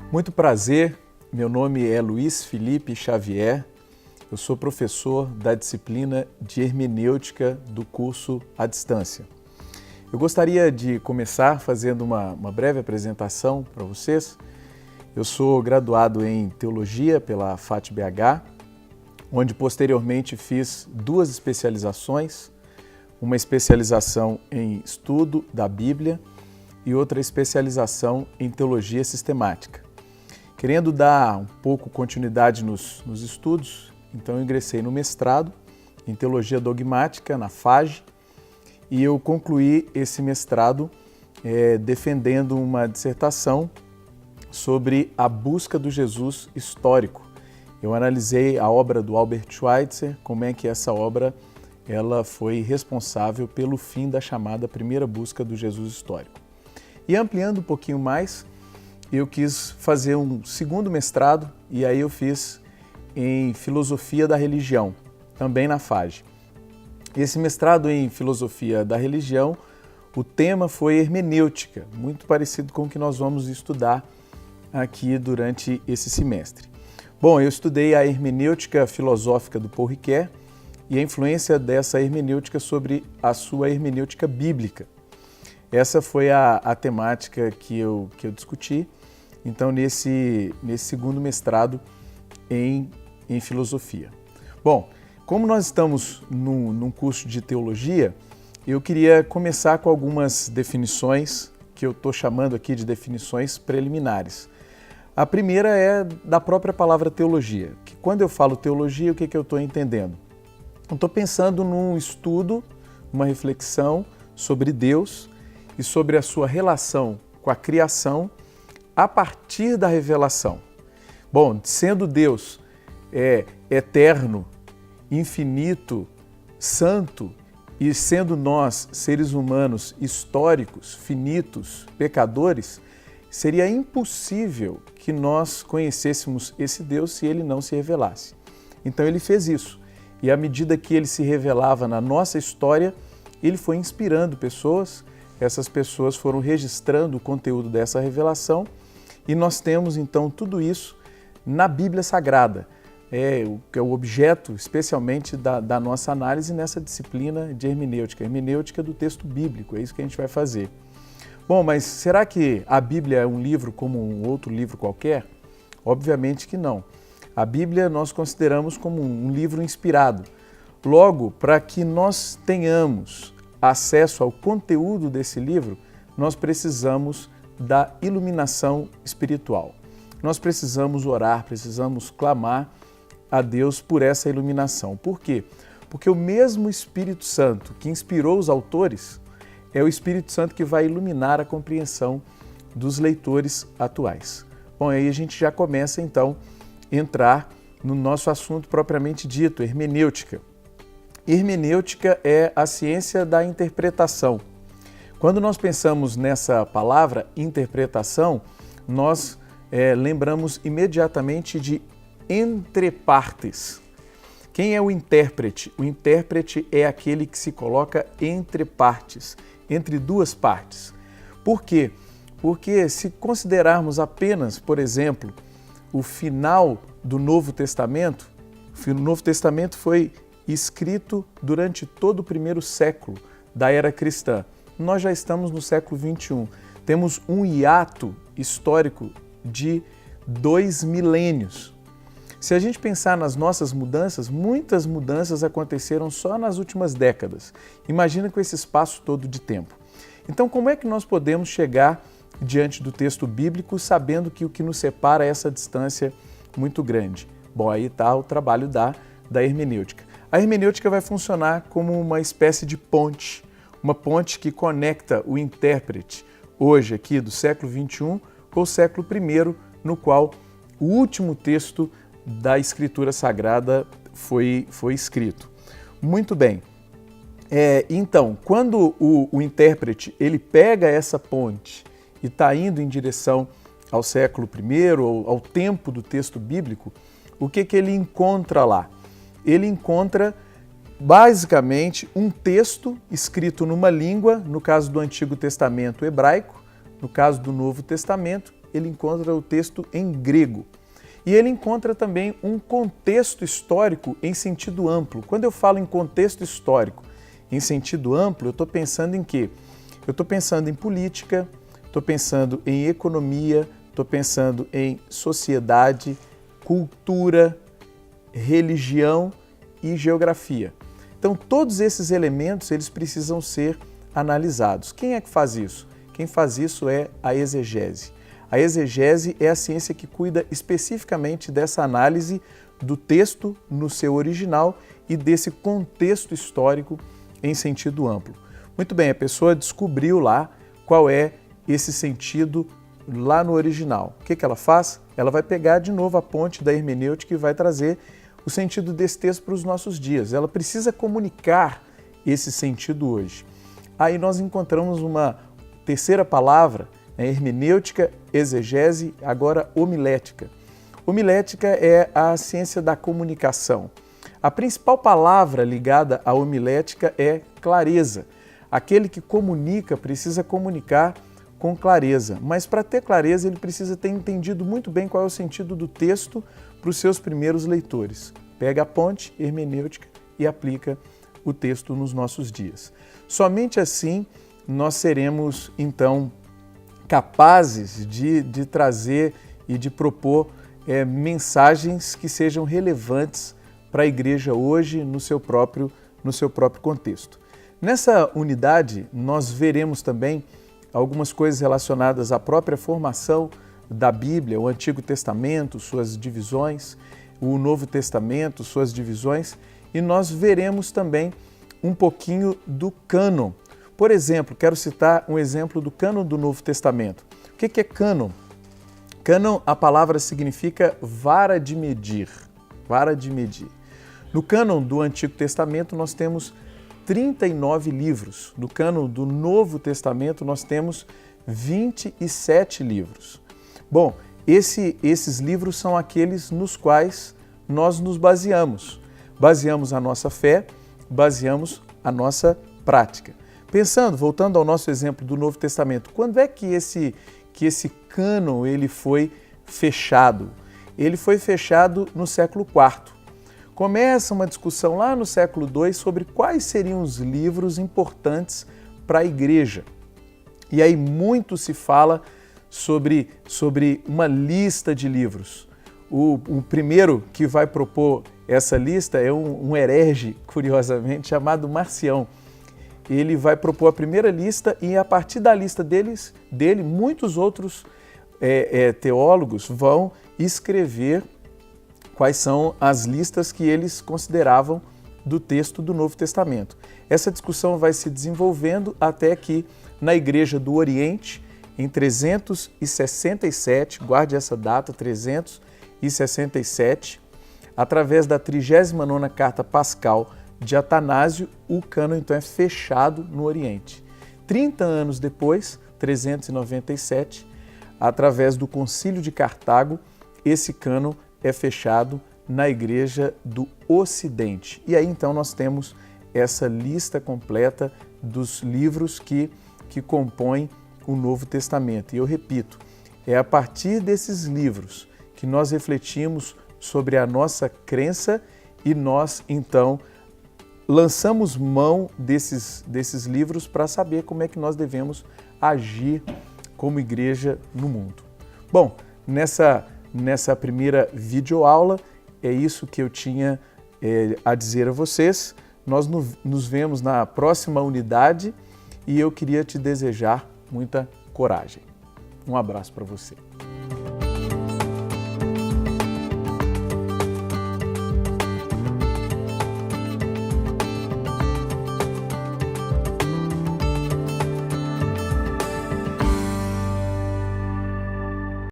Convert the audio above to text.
Muito prazer, meu nome é Luiz Felipe Xavier, eu sou professor da disciplina de Hermenêutica do curso à distância. Eu gostaria de começar fazendo uma breve apresentação para vocês. Eu sou graduado em Teologia pela FATBH, onde posteriormente fiz 2 especializações, uma especialização em estudo da Bíblia e outra especialização em Teologia Sistemática. Querendo dar um pouco continuidade nos estudos, então eu ingressei no mestrado em Teologia Dogmática, na FAGE, e eu concluí esse mestrado defendendo uma dissertação sobre a busca do Jesus histórico. Eu analisei a obra do Albert Schweitzer, como é que essa obra ela foi responsável pelo fim da chamada primeira busca do Jesus histórico. E ampliando um pouquinho mais, eu quis fazer um segundo mestrado e aí eu fiz em Filosofia da Religião, também na FAGE. Esse mestrado em Filosofia da Religião, o tema foi hermenêutica, muito parecido com o que nós vamos estudar aqui durante esse semestre. Bom, eu estudei a hermenêutica filosófica do Paul Ricoeur e a influência dessa hermenêutica sobre a sua hermenêutica bíblica. Essa foi a temática que eu discuti, então, nesse segundo mestrado em filosofia. Bom, como nós estamos num curso de teologia, eu queria começar com algumas definições que eu estou chamando aqui de definições preliminares. A primeira é da própria palavra teologia, que quando eu falo teologia, o que eu estou entendendo? Eu estou pensando num estudo, uma reflexão sobre Deus e sobre a sua relação com a criação a partir da revelação. Bom, sendo Deus eterno, infinito, santo, e sendo nós, seres humanos históricos, finitos, pecadores, seria impossível que nós conhecêssemos esse Deus se ele não se revelasse. Então ele fez isso. E à medida que ele se revelava na nossa história, ele foi inspirando pessoas, essas pessoas foram registrando o conteúdo dessa revelação e nós temos então tudo isso na Bíblia Sagrada, que é o objeto especialmente da nossa análise nessa disciplina de hermenêutica, hermenêutica do texto bíblico, é isso que a gente vai fazer. Bom, mas será que a Bíblia é um livro como um outro livro qualquer? Obviamente que não. A Bíblia nós consideramos como um livro inspirado. Logo, para que nós tenhamos acesso ao conteúdo desse livro, nós precisamos da iluminação espiritual. Nós precisamos orar, precisamos clamar a Deus por essa iluminação. Por quê? Porque o mesmo Espírito Santo que inspirou os autores é o Espírito Santo que vai iluminar a compreensão dos leitores atuais. Bom, aí a gente já começa então a entrar no nosso assunto propriamente dito, hermenêutica. Hermenêutica é a ciência da interpretação. Quando nós pensamos nessa palavra interpretação, nós lembramos imediatamente de entre partes. Quem é o intérprete? O intérprete é aquele que se coloca entre partes, entre 2 partes. Por quê? Porque se considerarmos apenas, por exemplo, o final do Novo Testamento, o Novo Testamento foi escrito durante todo o primeiro século da era cristã. Nós já estamos no século XXI. Temos um hiato histórico de 2 milênios. Se a gente pensar nas nossas mudanças, muitas mudanças aconteceram só nas últimas décadas. Imagina com esse espaço todo de tempo. Então, como é que nós podemos chegar diante do texto bíblico sabendo que o que nos separa é essa distância muito grande? Bom, aí está o trabalho da hermenêutica. A hermenêutica vai funcionar como uma espécie de ponte, uma ponte que conecta o intérprete, hoje aqui do século XXI, com o século I, no qual o último texto da Escritura Sagrada foi escrito. Muito bem. Então, quando o intérprete ele pega essa ponte e está indo em direção ao século I, ou ao tempo do texto bíblico, o que ele encontra lá? Ele encontra basicamente um texto escrito numa língua, no caso do Antigo Testamento hebraico, no caso do Novo Testamento, ele encontra o texto em grego. E ele encontra também um contexto histórico em sentido amplo. Quando eu falo em contexto histórico em sentido amplo, eu estou pensando em quê? Eu estou pensando em política, estou pensando em economia, estou pensando em sociedade, cultura, religião e geografia. Então, todos esses elementos eles precisam ser analisados. Quem é que faz isso? Quem faz isso é a exegese. A exegese é a ciência que cuida especificamente dessa análise do texto no seu original e desse contexto histórico em sentido amplo. Muito bem, a pessoa descobriu lá qual é esse sentido lá no original. O que ela faz? Ela vai pegar de novo a ponte da hermenêutica e vai trazer o sentido desse texto para os nossos dias. Ela precisa comunicar esse sentido hoje. Aí nós encontramos uma terceira palavra, hermenêutica, exegese, agora homilética. Homilética é a ciência da comunicação. A principal palavra ligada à homilética é clareza. Aquele que comunica precisa comunicar com clareza, mas para ter clareza ele precisa ter entendido muito bem qual é o sentido do texto para os seus primeiros leitores. Pega a ponte hermenêutica e aplica o texto nos nossos dias. Somente assim nós seremos, então, capazes de trazer e de propor mensagens que sejam relevantes para a igreja hoje no seu próprio contexto. Nessa unidade, nós veremos também algumas coisas relacionadas à própria formação da Bíblia, o Antigo Testamento, suas divisões, o Novo Testamento, suas divisões, e nós veremos também um pouquinho do cânon. Por exemplo, quero citar um exemplo do cânon do Novo Testamento. O que é cânon? Cânon, a palavra significa vara de medir. Vara de medir. No cânon do Antigo Testamento nós temos 39 livros. No cânon do Novo Testamento nós temos 27 livros. Bom, esses livros são aqueles nos quais nós nos baseamos. Baseamos a nossa fé, baseamos a nossa prática. Voltando ao nosso exemplo do Novo Testamento, quando é que esse cânon ele foi fechado? Ele foi fechado no século IV. Começa uma discussão lá no século II sobre quais seriam os livros importantes para a igreja. E aí muito se fala sobre uma lista de livros. O primeiro que vai propor essa lista é um herege, curiosamente, chamado Marcião. Ele vai propor a primeira lista e a partir da lista dele muitos outros teólogos vão escrever quais são as listas que eles consideravam do texto do Novo Testamento. Essa discussão vai se desenvolvendo até que na Igreja do Oriente, em 367, guarde essa data, 367, através da 39ª Carta Pascal de Atanásio, o cânon então é fechado no Oriente. 30 anos depois, 397, através do Concílio de Cartago, esse cânon é fechado na Igreja do Ocidente. E aí então nós temos essa lista completa dos livros que compõem o Novo Testamento. E eu repito, é a partir desses livros que nós refletimos sobre a nossa crença e nós então lançamos mão desses livros para saber como é que nós devemos agir como igreja no mundo. Bom, nessa primeira videoaula é isso que eu tinha a dizer a vocês. Nós nos vemos na próxima unidade e eu queria te desejar muita coragem. Um abraço para você.